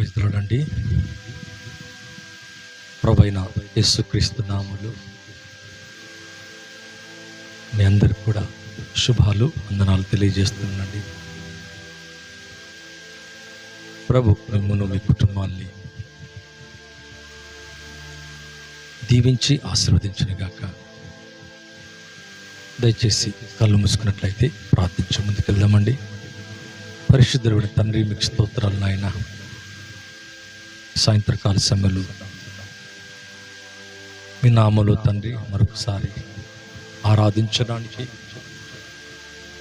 Praise the lord అండి. ప్రభువైన యేసుక్రీస్తు నామములో మీ అందరికి కూడా శుభాలు వందనాలు తెలియజేస్తున్నానండి. ప్రభు మిమ్మును మీ కుటుంబాన్ని దీవించి ఆశీర్వదించునుగాక. దయచేసి కళ్ళు మూసుకున్నట్లయితే ప్రార్థించే ముందుకెళ్దామండి. పరిశుద్ధుడైన తండ్రి, మీకు స్తోత్రాలు నాయన. సాయంత్రకాల సమయంలో మీ నామములో తండ్రి మరొకసారి ఆరాధించడానికి,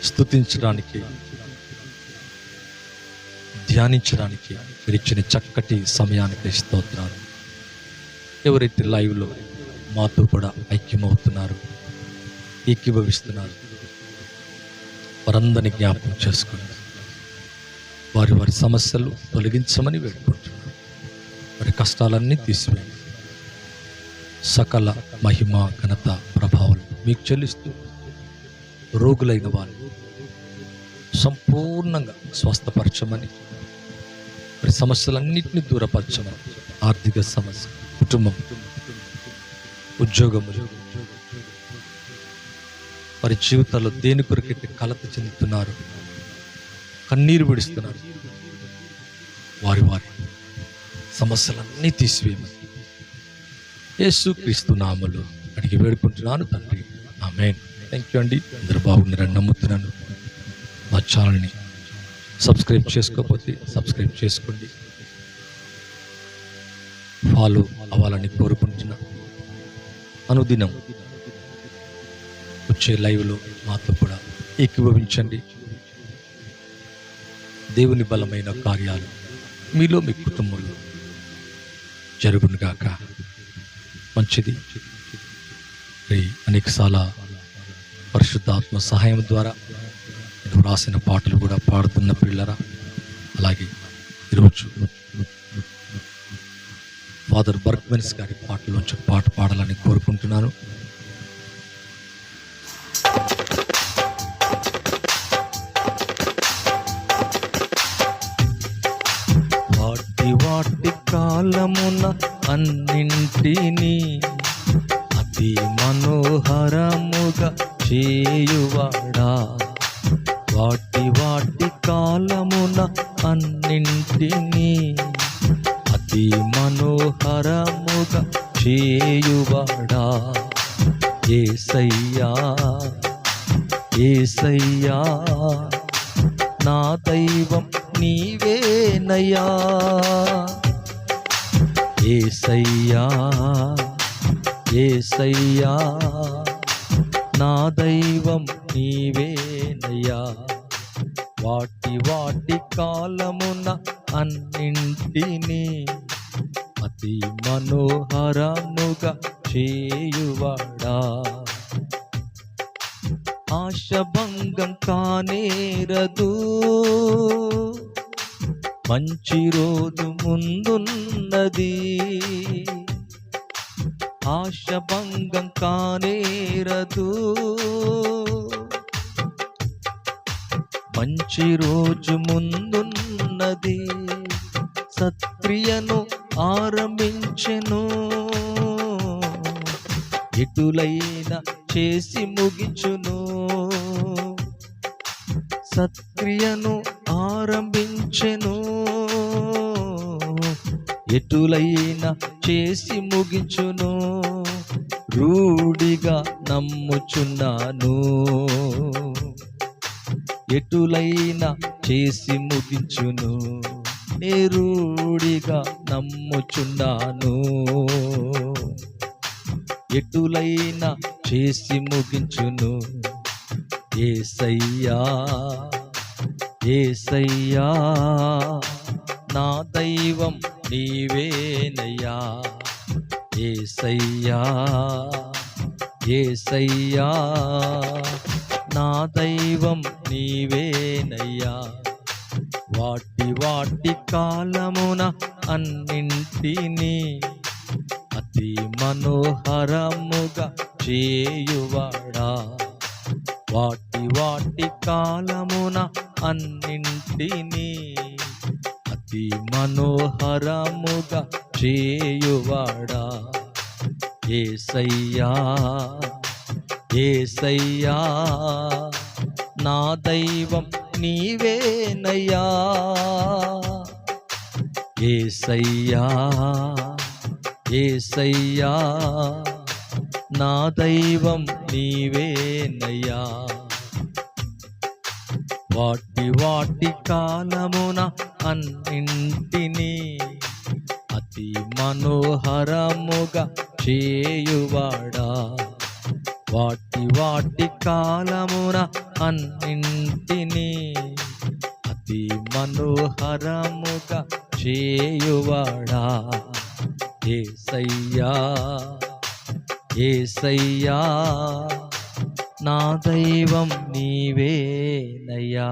స్తుతించడానికి, ధ్యానించడానికి మీరు ఇచ్చిన చక్కటి సమయానికి స్తోత్రాలు. ఎవరైతే లైవ్లో మాతో కూడా ఐక్యమవుతున్నారు, ఏకీభవిస్తున్నారు, వారందరినీ జ్ఞాపకం చేసుకుని వారి వారి సమస్యలు తొలగించమని వేడుకుంటున్నారు. వారి కష్టాలన్నీ తీసివేయండి. సకల మహిమ, ఘనత, ప్రభావాలు మీకు చెల్లిస్తూ రోగులైన వారిని సంపూర్ణంగా స్వస్థపరచమని, వారి సమస్యలన్నింటినీ దూరపరచమని, ఆర్థిక సమస్య, కుటుంబం, ఉద్యోగములు, వారి జీవితాల్లో దేని కొరకైతే కలత చెందుతున్నారు, కన్నీరు విడుస్తున్నారు, వారి వారి సమస్యలన్నీ తీసివేయమని యేసుక్రీస్తు నామములో అడిగి వేడుకుంటున్నాను తండ్రి, ఆమేన్. థ్యాంక్ యూ అండి. అందరూ బాగున్నారని నమ్ముతున్నాను. మా ఛానల్ని సబ్స్క్రైబ్ చేసుకోకపోతే సబ్స్క్రైబ్ చేసుకోండి. ఫాలో అవ్వాలని కోరుకుంటున్నా. అనుదినం వచ్చే లైవ్లో మాతో కూడా ఏకీభవించండి. దేవుని బలమైన కార్యాలు మీలో, మీ కుటుంబంలో జరుగునుగాక. మంచిది. అనేకసార్లు పరిశుద్ధాత్మ సహాయం ద్వారా నేను రాసిన పాటలు కూడా పాడుతున్న పిల్లరా, అలాగే ఈరోజు ఫాదర్ బర్గ్మెన్స్ గారి పాటలోంచి పాట పాడాలని కోరుకుంటున్నాను. వాటి కాలమున అన్నింటినీ అతి మనోహరముగా చేయువాడా, వాటి కాలమున అన్నింటినీ అతి మనోహరముగా చేయువాడా, యేసయ్యా యేసయ్యా నా దైవం నీవేనయ్యా, యేసయ్యా యేసయ్యా నా దైవం నీవేనయ్యా, వాటి కాలమున అన్నింటినీ అతి మనోహరముగా చేయువాడా, ఆశభంగం కానేరదు, మంచి రోజు ముందున్నది, ఆశభంగం కానేరదు, మంచి రోజు ముందున్నది, సత్క్రియను ఆరంభించెను, ఎటులైనా చేసి ముగించును, సత్క్రియను ఆరంభించెను, ఎటులైనా చేసి ముగించును, రూఢిగా నమ్ముచున్నాను, ఎటులైనా చేసి ముగించును, నే రూఢిగా నమ్ముచున్నాను, ఎటులైనా చేసి ముగించును, యేసయ్యా యేసయ్యా నా దైవం నీవేనయ్యా, యేసయ్యా యేసయ్యా నా దైవం నీవేనయ్యా, వాటి కాలమున అన్నింటినీ అతి మనోహరముగా చేయువాడా, వాటి కాలమున అన్నింటినీ అతి మనోహరముగా చేయువాడా యేసయ్యా యేసయ్యా నా దైవం నీవేనయ్యా యేసయ్యా యేసయ్యా నా దైవం నీవేనయ్యా వాటి కాలమున అన్నింటినీ అతి మనోహరముగా చేయువాడా వాటి కాలమున అన్నింటినీ అతి మనోహరముగా చేయువాడా యేసయ్యా యేసయ్యా నా దైవం నీవేనయ్యా.